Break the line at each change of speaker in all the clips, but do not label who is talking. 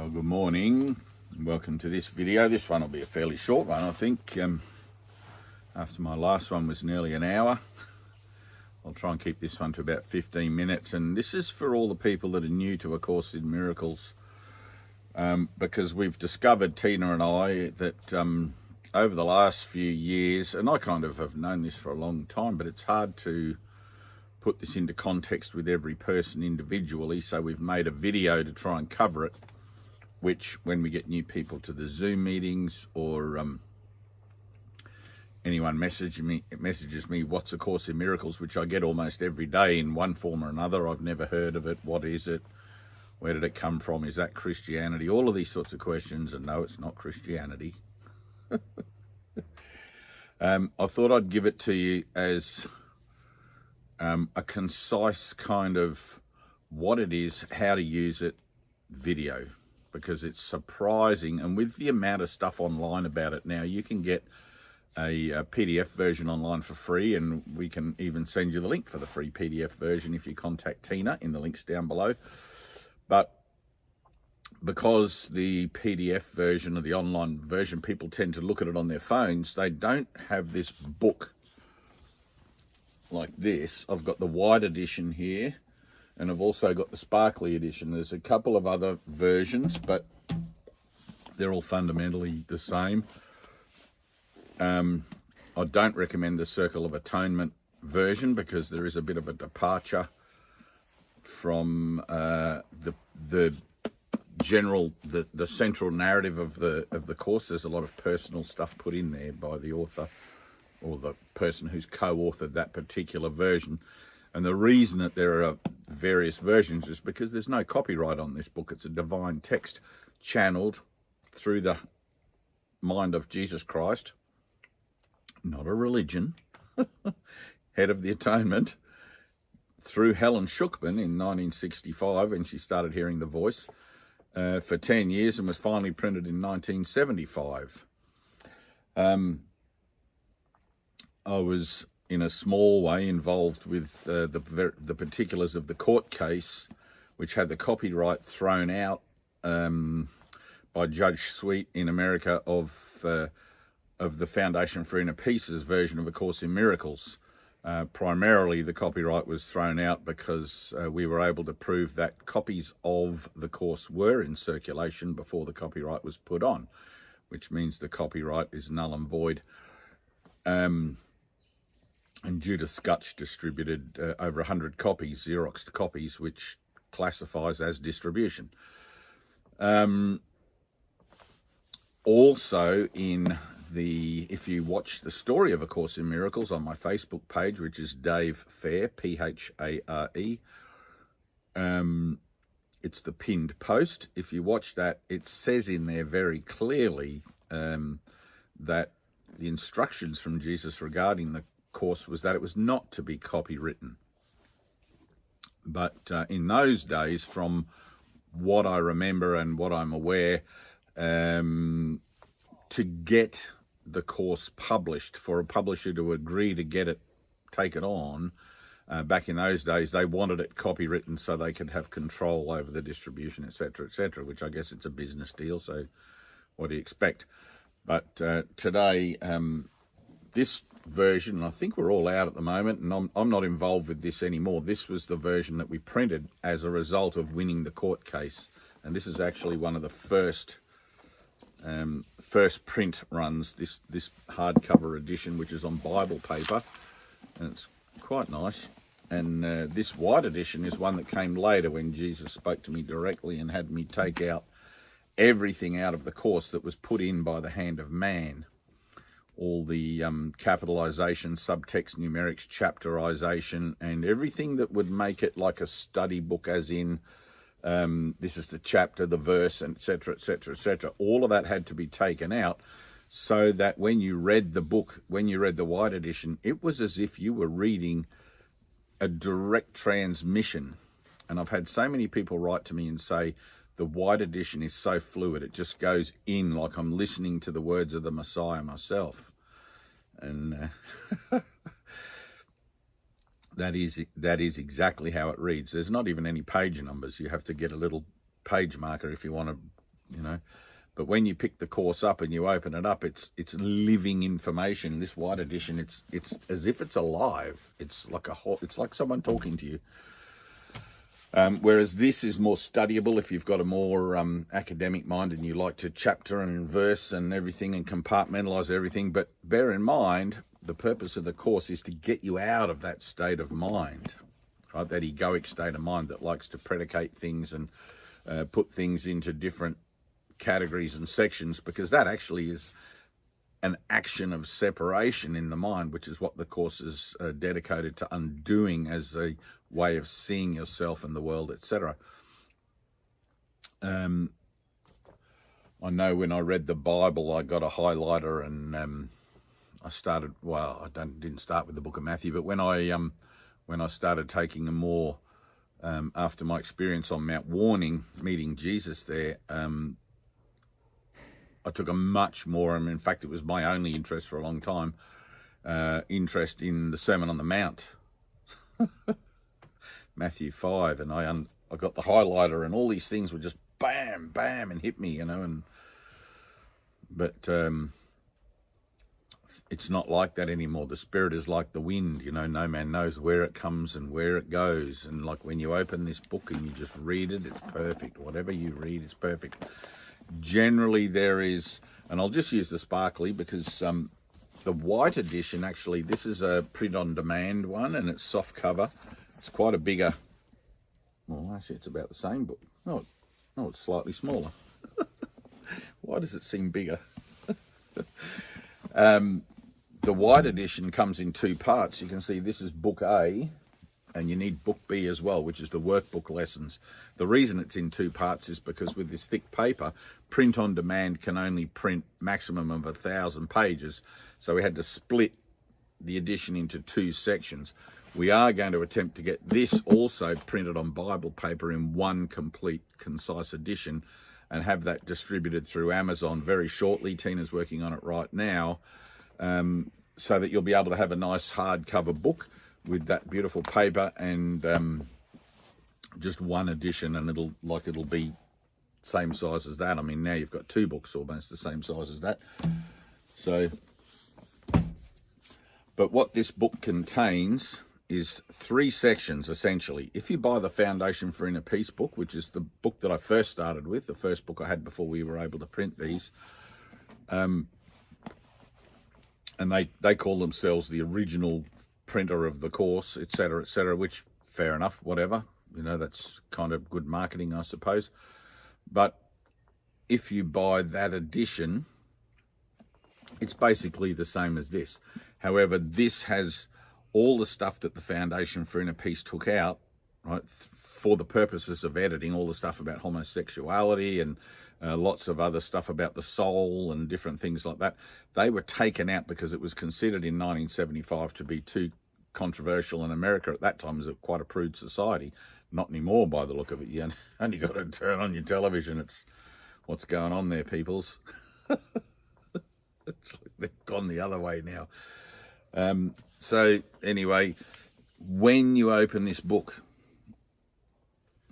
Well, good morning and welcome to this video. This one will be a fairly short one, I think. After my last one was nearly an hour, I'll try and keep this one to about 15 minutes. And this is for all the people that are new to A Course in Miracles, because we've discovered, Tina and I, that over the last few years, and I kind of have known this for a long time, but it's hard to put this into context with every person individually, so we've made a video to try and cover it, which when we get new people to the Zoom meetings or anyone messages me, what's A Course in Miracles, which I get almost every day in one form or another. I've never heard of it. What is it? Where did it come from? Is that Christianity? All of these sorts of questions, and no, it's not Christianity. I thought I'd give it to you as a concise kind of what it is, how to use it video, because it's surprising. And with the amount of stuff online about it now, you can get a PDF version online for free, and we can even send you the link for the free PDF version if you contact Tina in the links down below. But because the PDF version or the online version, people tend to look at it on their phones, they don't have this book like this. I've got the white edition here, and I've also got the sparkly edition. There's a couple of other versions, but they're all fundamentally the same. I don't recommend the Circle of Atonement version because there is a bit of a departure from the general, the central narrative of the course. There's a lot of personal stuff put in there by the author or the person who's co-authored that particular version. And the reason that there are various versions is because there's no copyright on this book. It's a divine text channeled through the mind of Jesus Christ, not a religion, head of the atonement, through Helen Schuckman in 1965, when she started hearing the voice, for 10 years, and was finally printed in 1975. I was, in a small way, involved with the particulars of the court case, which had the copyright thrown out by Judge Sweet in America of the Foundation for Inner Peace's version of A Course in Miracles. Primarily, the copyright was thrown out because we were able to prove that copies of the course were in circulation before the copyright was put on, which means the copyright is null and void. And Judith Scutch distributed over 100 copies, Xeroxed copies, which classifies as distribution. Also, if you watch the story of A Course in Miracles on my Facebook page, which is Dave Fair, Phare, it's the pinned post. If you watch that, it says in there very clearly that the instructions from Jesus regarding the course was that it was not to be copywritten. But in those days, from what I remember and what I'm aware, to get the course published, for a publisher to agree to get it, take it on, back in those days, they wanted it copywritten so they could have control over the distribution, etc., which I guess it's a business deal, so what do you expect? But today, this version, I think we're all out at the moment, and I'm not involved with this anymore. This was the version that we printed as a result of winning the court case, and this is actually one of the first print runs, this hardcover edition, which is on Bible paper, and it's quite nice. And this white edition is one that came later, when Jesus spoke to me directly and had me take out everything out of the course that was put in by the hand of man. All the capitalization, subtext, numerics, chapterization, and everything that would make it like a study book, as in this is the chapter, the verse, etc., all of that had to be taken out, so that when you read the book, when you read the white edition, it was as if you were reading a direct transmission. And I've had so many people write to me and say, the white edition is so fluid, it just goes in like I'm listening to the words of the Messiah myself. And that is exactly how it reads. There's not even any page numbers. You have to get a little page marker if you want to you know. But when you pick the course up and you open it up, it's living information. This white edition, it's as if it's alive. It's like someone talking to you. Whereas this is more studyable if you've got a more academic mind and you like to chapter and verse and everything and compartmentalize everything. But bear in mind, the purpose of the course is to get you out of that state of mind, right? That egoic state of mind that likes to predicate things and put things into different categories and sections, because that actually is an action of separation in the mind, which is what the course is dedicated to undoing as a way of seeing yourself and the world, etc. I know when I read the Bible, I got a highlighter and I started. Well, didn't start with the Book of Matthew, but when I started taking a more after my experience on Mount Warning, meeting Jesus there. I took a much more, and in fact, it was my only interest for a long time, interest in the Sermon on the Mount, Matthew 5, and I got the highlighter, and all these things were just bam, bam, and hit me, you know. But it's not like that anymore. The Spirit is like the wind, you know. No man knows where it comes and where it goes. And like when you open this book and you just read it, it's perfect. Whatever you read, it's perfect. Generally there is, and I'll just use the sparkly because the white edition, actually, this is a print-on-demand one, and it's soft cover. It's quite a bigger, well, actually it's about the same book. No, it's slightly smaller. Why does it seem bigger? The white edition comes in two parts. You can see this is book A, and you need book B as well, which is the workbook lessons. The reason it's in two parts is because with this thick paper, print on demand can only print maximum of 1,000 pages. So we had to split the edition into two sections. We are going to attempt to get this also printed on Bible paper in one complete, concise edition and have that distributed through Amazon very shortly. Tina's working on it right now, so that you'll be able to have a nice hardcover book with that beautiful paper and just one edition, and it'll be same size as that. I mean, now you've got two books almost the same size as that. So, but what this book contains is 3 sections, essentially. If you buy the Foundation for Inner Peace book, which is the book that I first started with, the first book I had before we were able to print these, and they call themselves the original printer of the course, etc., which, fair enough, whatever. You know, that's kind of good marketing, I suppose. But if you buy that edition, it's basically the same as this. However, this has all the stuff that the Foundation for Inner Peace took out, right, for the purposes of editing, all the stuff about homosexuality and lots of other stuff about the soul and different things like that. They were taken out because it was considered in 1975 to be too controversial in America at that time. It was quite a prude society. Not anymore by the look of it. You only got to turn on your television. It's what's going on there, peoples. They've gone the other way now. So anyway, when you open this book,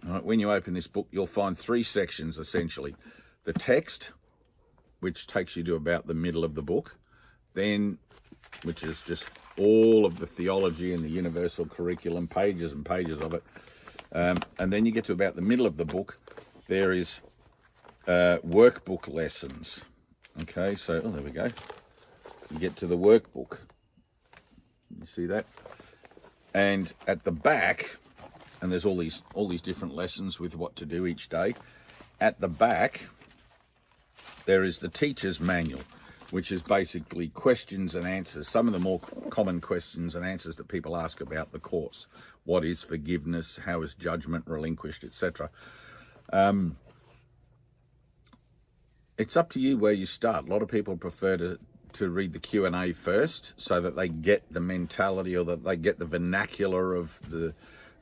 you'll find 3 sections essentially. The text, which takes you to about the middle of the book, then, which is just all of the theology and the universal curriculum, pages and pages of it. And then you get to about the middle of the book, there is workbook lessons. Okay, so, oh, there we go. You get to the workbook. You see that? And at the back, and there's all these different lessons with what to do each day. At the back, there is the teacher's manual, which is basically questions and answers, some of the more common questions and answers that people ask about the course. What is forgiveness? How is judgment relinquished, etc. It's up to you where you start. A lot of people prefer to read the Q&A first so that they get the mentality or that they get the vernacular of the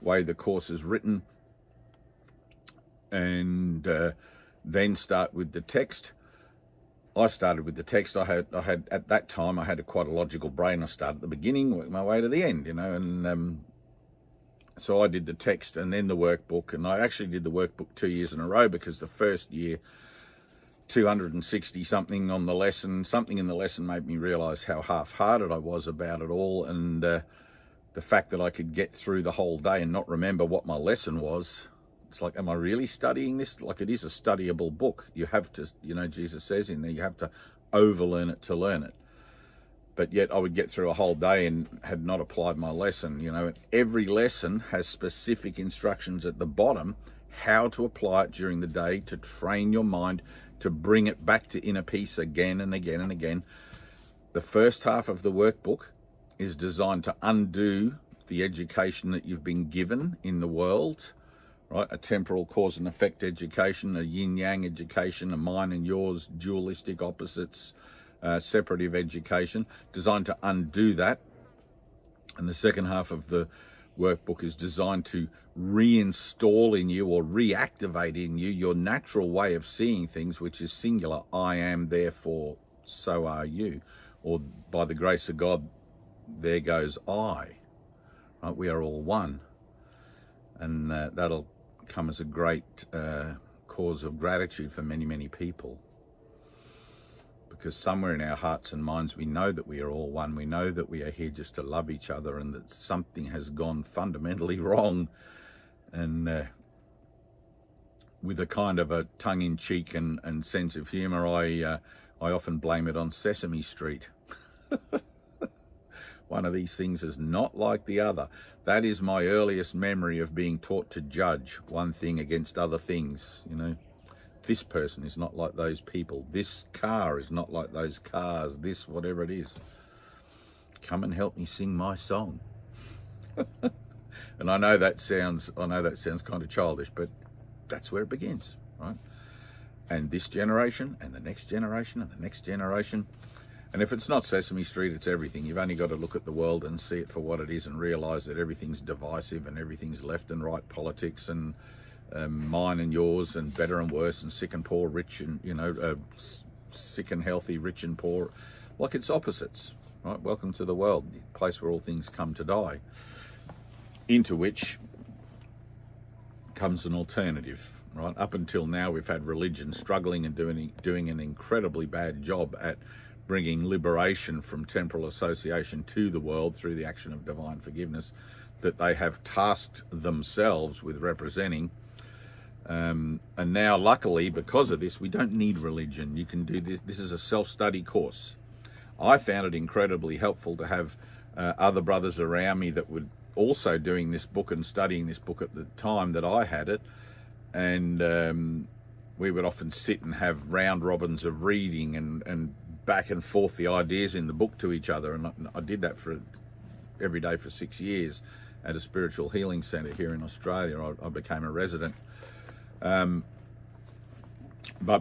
way the course is written, and then start with the text. I started with the text. I had at that time I had quite a logical brain. I started at the beginning, worked my way to the end, you know, and so I did the text and then the workbook, and I actually did the workbook 2 years in a row because the first year 260 something on the lesson. Something in the lesson made me realize how half-hearted I was about it all, and the fact that I could get through the whole day and not remember what my lesson was. It's like, am I really studying this? Like, it is a studyable book. You have to, you know, Jesus says in there, you have to overlearn it to learn it. But yet I would get through a whole day and had not applied my lesson. You know, every lesson has specific instructions at the bottom how to apply it during the day, to train your mind, to bring it back to inner peace again and again and again. The first half of the workbook is designed to undo the education that you've been given in the world, right? A temporal cause and effect education, a yin-yang education, a mine and yours, dualistic opposites, separative education, designed to undo that. And the second half of the workbook is designed to reinstall in you or reactivate in you your natural way of seeing things, which is singular. I am, therefore so are you. Or by the grace of God, there goes I. Right? We are all one. And that'll come as a great cause of gratitude for many, many people. Because somewhere in our hearts and minds, we know that we are all one. We know that we are here just to love each other, and that something has gone fundamentally wrong. And with a kind of a tongue-in-cheek and sense of humour, I often blame it on Sesame Street. One of these things is not like the other. That is my earliest memory of being taught to judge one thing against other things, you know. This person is not like those people. This car is not like those cars. This, whatever it is. Come and help me sing my song. And I know that sounds kind of childish, but that's where it begins, right? And this generation, and the next generation, and the next generation. And if it's not Sesame Street, it's everything. You've only got to look at the world and see it for what it is, and realise that everything's divisive, and everything's left and right politics, and mine and yours, and better and worse, and sick and poor, rich and, you know, sick and healthy, rich and poor. Like, it's opposites, right? Welcome to the world, the place where all things come to die, into which comes an alternative, right? Up until now, we've had religion struggling and doing an incredibly bad job at bringing liberation from temporal association to the world through the action of divine forgiveness that they have tasked themselves with representing. And now, luckily, because of this, we don't need religion. You can do this. This is a self-study course. I found it incredibly helpful to have other brothers around me that were also doing this book and studying this book at the time that I had it. And we would often sit and have round robins of reading and back and forth the ideas in the book to each other. And I did that every day for 6 years at a spiritual healing centre here in Australia. I became a resident. But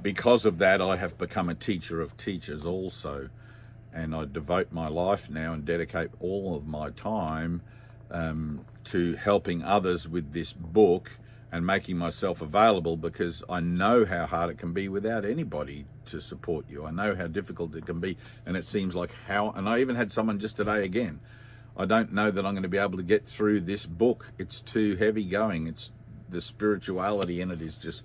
because of that, I have become a teacher of teachers also. And I devote my life now and dedicate all of my time to helping others with this book and making myself available, because I know how hard it can be without anybody to support you. I know how difficult it can be, and it seems like and I even had someone just today again, I don't know that I'm going to be able to get through this book. It's too heavy going. It's the spirituality in it is just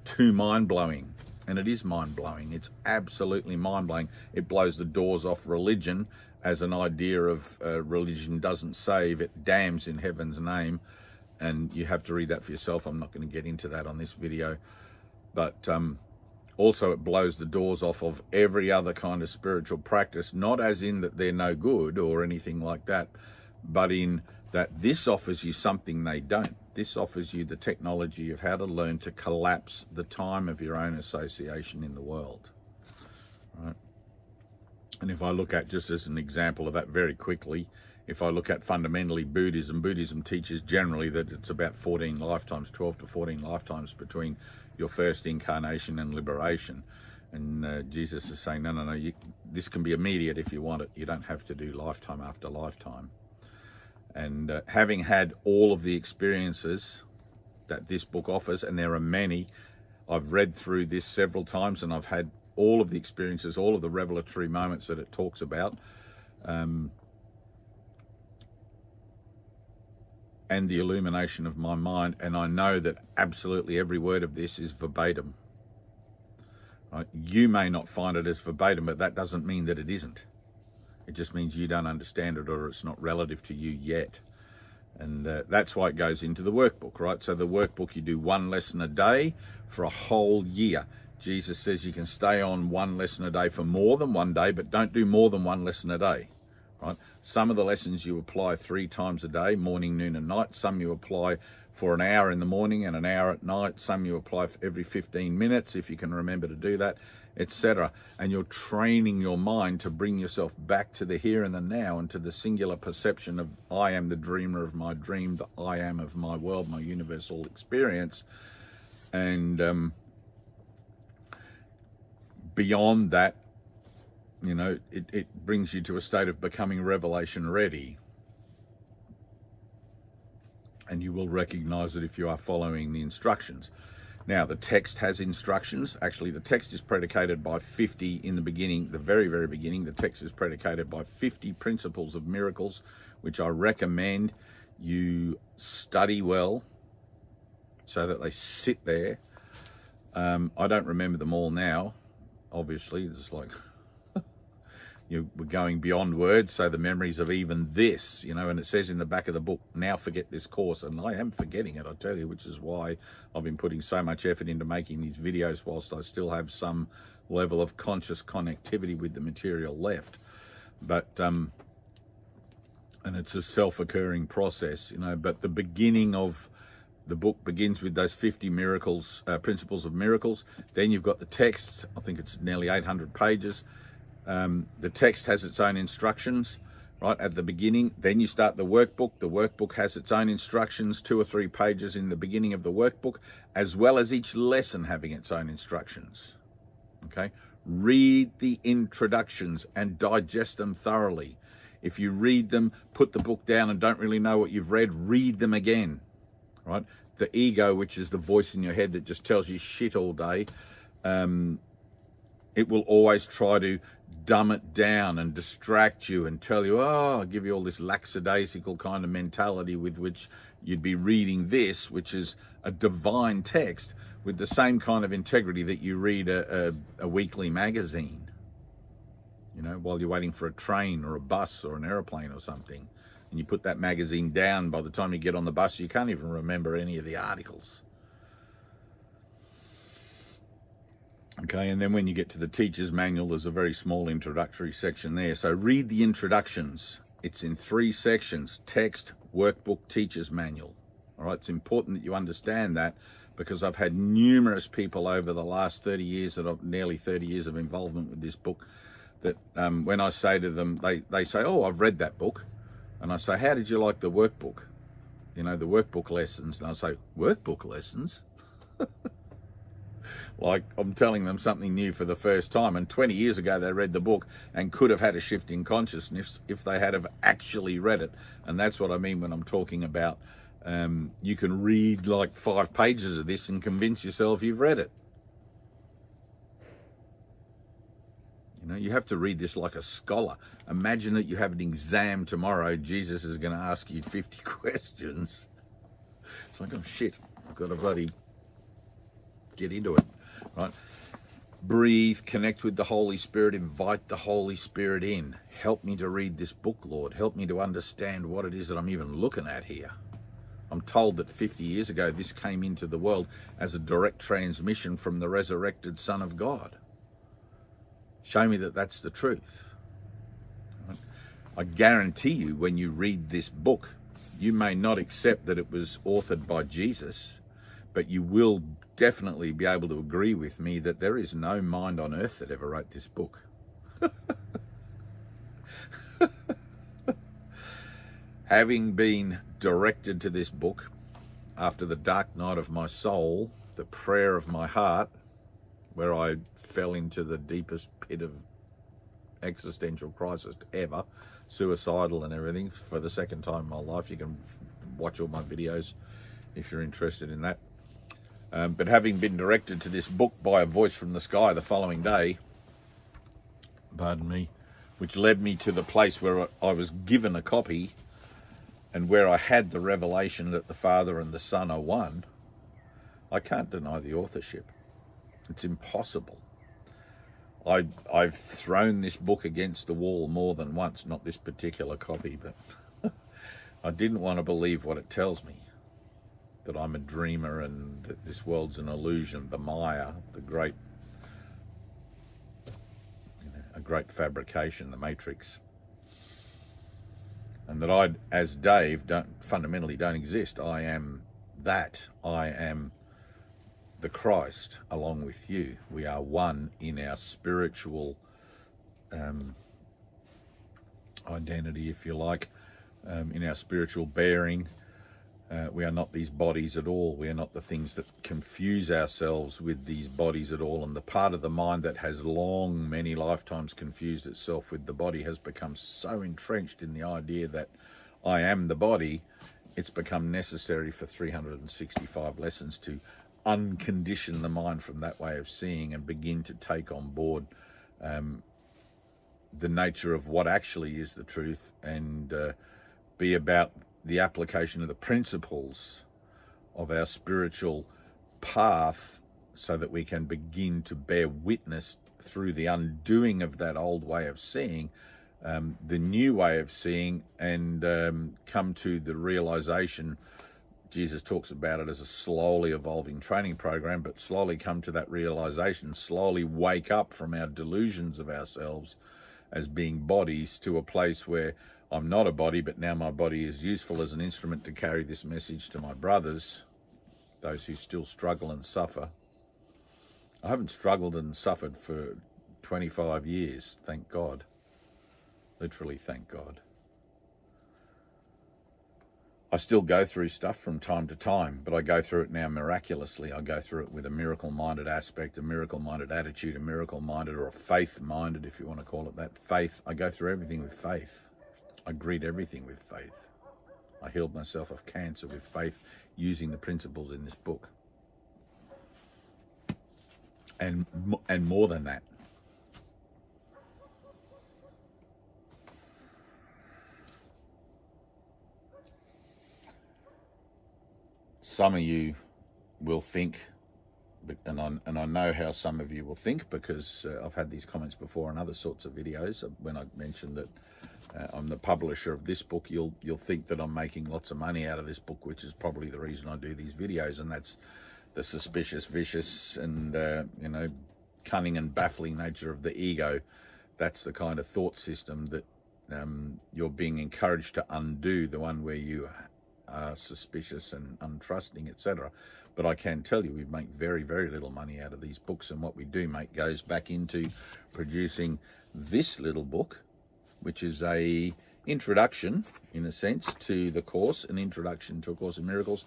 too mind-blowing. And it is mind-blowing. It's absolutely mind-blowing. It blows the doors off religion as an idea of religion doesn't save, it damns in heaven's name. And you have to read that for yourself. I'm not going to get into that on this video. But also it blows the doors off of every other kind of spiritual practice, not as in that they're no good or anything like that, but in that this offers you something they don't. This offers you the technology of how to learn to collapse the time of your own association in the world. Right? And if I look at, just as an example of that very quickly, if I look at fundamentally Buddhism teaches generally that it's about 14 lifetimes, 12 to 14 lifetimes between your first incarnation and liberation. And Jesus is saying, no, this can be immediate if you want it. You don't have to do lifetime after lifetime. And having had all of the experiences that this book offers, and there are many, I've read through this several times, and I've had all of the experiences, all of the revelatory moments that it talks about, and the illumination of my mind, and I know that absolutely every word of this is verbatim. Right? You may not find it as verbatim, but that doesn't mean that it isn't. It just means you don't understand it, or it's not relative to you yet. And that's why it goes into the workbook, right? So the workbook, you do one lesson a day for a whole year. Jesus says you can stay on one lesson a day for more than one day, but don't do more than one lesson a day, right? Some of the lessons you apply 3 times a day, morning, noon, and night. Some you apply for an hour in the morning and an hour at night. Some you apply for every 15 minutes, if you can remember to do that, etc. And you're training your mind to bring yourself back to the here and the now, and to the singular perception of I am the dreamer of my dream, the I am of my world, my universal experience. And beyond that, you know, it brings you to a state of becoming revelation ready. And you will recognize it if you are following the instructions. Now, the text has instructions. Actually, the text is predicated by 50 in the beginning, the very, very beginning. The text is predicated by 50 principles of miracles, which I recommend you study well so that they sit there. I don't remember them all now. Obviously, there's like... we're going beyond words, so the memories of even this, you know, and it says in the back of the book, now forget this course. And I am forgetting it, I tell you, which is why I've been putting so much effort into making these videos whilst I still have some level of conscious connectivity with the material left. But, and it's a self-occurring process, you know, but the beginning of the book begins with those 50 miracles, principles of miracles. Then you've got the texts. I think it's nearly 800 pages. The text has its own instructions right at the beginning. Then you start the workbook. The workbook has its own instructions, 2 or 3 pages in the beginning of the workbook, as well as each lesson having its own instructions. Okay, read the introductions and digest them thoroughly. If you read them, put the book down and don't really know what you've read, read them again. Right, the ego, which is the voice in your head that just tells you shit all day, it will always try to dumb it down and distract you and tell you, oh, I'll give you all this lackadaisical kind of mentality with which you'd be reading this, which is a divine text, with the same kind of integrity that you read a weekly magazine, you know, while you're waiting for a train or a bus or an aeroplane or something. And you put that magazine down, by the time you get on the bus, you can't even remember any of the articles. Okay, and then when you get to the teacher's manual, there's a very small introductory section there. So read the introductions. It's in 3 sections: text, workbook, teacher's manual. All right, it's important that you understand that, because I've had numerous people over the last 30 years, nearly 30 years of involvement with this book, that when I say to them, they say, oh, I've read that book. And I say, how did you like the workbook? You know, the workbook lessons. And I say, workbook lessons? Like I'm telling them something new for the first time. And 20 years ago, they read the book and could have had a shift in consciousness if they had have actually read it. And that's what I mean when I'm talking about you can read like 5 pages of this and convince yourself you've read it. You know, you have to read this like a scholar. Imagine that you have an exam tomorrow. Jesus is going to ask you 50 questions. It's like, oh shit, I've got to bloody get into it, right? Breathe, connect with the Holy Spirit, invite the Holy Spirit in. Help me to read this book, Lord. Help me to understand what it is that I'm even looking at here. I'm told that 50 years ago, this came into the world as a direct transmission from the resurrected Son of God. Show me that that's the truth. I guarantee you, when you read this book, you may not accept that it was authored by Jesus, but you will definitely be able to agree with me that there is no mind on earth that ever wrote this book. Having been directed to this book after the dark night of my soul, the prayer of my heart, where I fell into the deepest pit of existential crisis ever, suicidal and everything, for the second time in my life. You can watch all my videos if you're interested in that. But having been directed to this book by a voice from the sky the following day, pardon me, which led me to the place where I was given a copy and where I had the revelation that the Father and the Son are one, I can't deny the authorship. It's impossible. I've thrown this book against the wall more than once, not this particular copy, but I didn't want to believe what it tells me, that I'm a dreamer and that this world's an illusion, the Maya, the great, a great fabrication, the Matrix. And that I, as Dave, fundamentally don't exist. I am that. I am the Christ along with you. We are one in our spiritual identity, if you like, in our spiritual bearing. We are not these bodies at all. We are not the things that confuse ourselves with these bodies at all. And the part of the mind that has long, many lifetimes confused itself with the body has become so entrenched in the idea that I am the body, it's become necessary for 365 lessons to uncondition the mind from that way of seeing and begin to take on board the nature of what actually is the truth, and be about the application of the principles of our spiritual path, so that we can begin to bear witness through the undoing of that old way of seeing, the new way of seeing, and come to the realization. Jesus talks about it as a slowly evolving training program, but slowly come to that realization, slowly wake up from our delusions of ourselves as being bodies to a place where I'm not a body, but now my body is useful as an instrument to carry this message to my brothers, those who still struggle and suffer. I haven't struggled and suffered for 25 years, thank God. Literally, thank God. I still go through stuff from time to time, but I go through it now miraculously. I go through it with a miracle-minded aspect, a miracle-minded attitude, a miracle-minded, or a faith-minded, if you want to call it that, faith. I go through everything with faith. I greet everything with faith. I healed myself of cancer with faith, using the principles in this book. And more than that. Some of you will think, and I know how some of you will think, because I've had these comments before in other sorts of videos. When I mentioned that I'm the publisher of this book, you'll think that I'm making lots of money out of this book, which is probably the reason I do these videos, and that's the suspicious, vicious, and cunning and baffling nature of the ego. That's the kind of thought system that you're being encouraged to undo, the one where you are suspicious and untrusting, etc. But I can tell you, we make very, very little money out of these books, and what we do make goes back into producing this little book, which is a introduction, in a sense, to the course, an introduction to A Course in Miracles,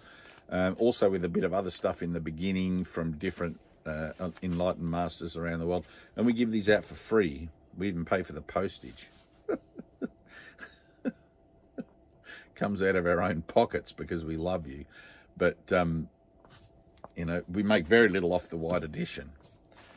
also with a bit of other stuff in the beginning from different enlightened masters around the world. And we give these out for free. We even pay for the postage. Comes out of our own pockets because we love you. But, we make very little off the white edition.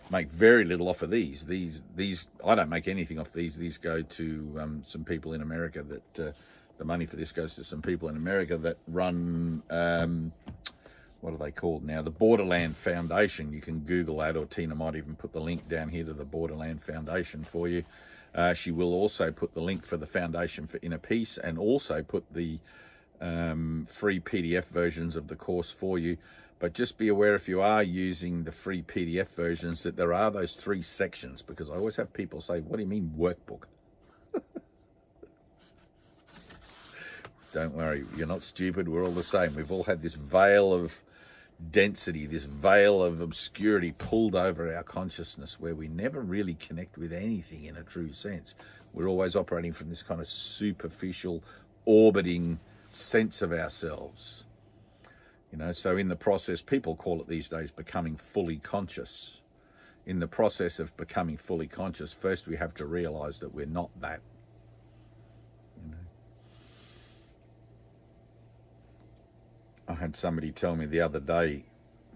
Make very little off of these. These I don't make anything off these. These go to some people in America that, the money for this goes to some people in America that run, what are they called now? The Borderland Foundation. You can Google that, or Tina might even put the link down here to the Borderland Foundation for you. She will also put the link for the Foundation for Inner Peace, and also put the free PDF versions of the course for you. But just be aware, if you are using the free PDF versions, that there are those 3 sections, because I always have people say, what do you mean workbook? Don't worry, you're not stupid, we're all the same. We've all had this veil of density, this veil of obscurity pulled over our consciousness, where we never really connect with anything in a true sense. We're always operating from this kind of superficial, orbiting sense of ourselves. So in the process, people call it these days becoming fully conscious. In the process of becoming fully conscious, first we have to realize that we're not that. I had somebody tell me the other day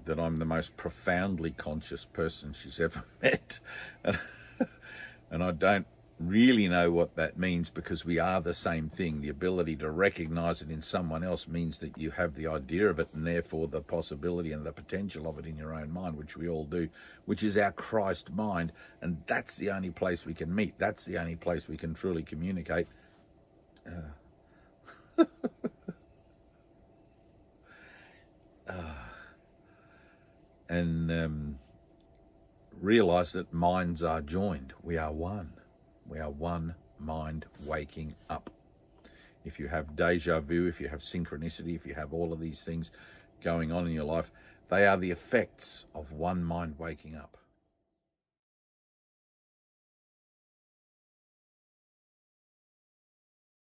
that I'm the most profoundly conscious person she's ever met. And I don't really know what that means, because we are the same thing. The ability to recognize it in someone else means that you have the idea of it, and therefore the possibility and the potential of it in your own mind, which we all do, which is our Christ mind. And that's the only place we can meet. That's the only place we can truly communicate. And realize that minds are joined. We are one. We are one mind waking up. If you have deja vu, if you have synchronicity, if you have all of these things going on in your life, they are the effects of one mind waking up.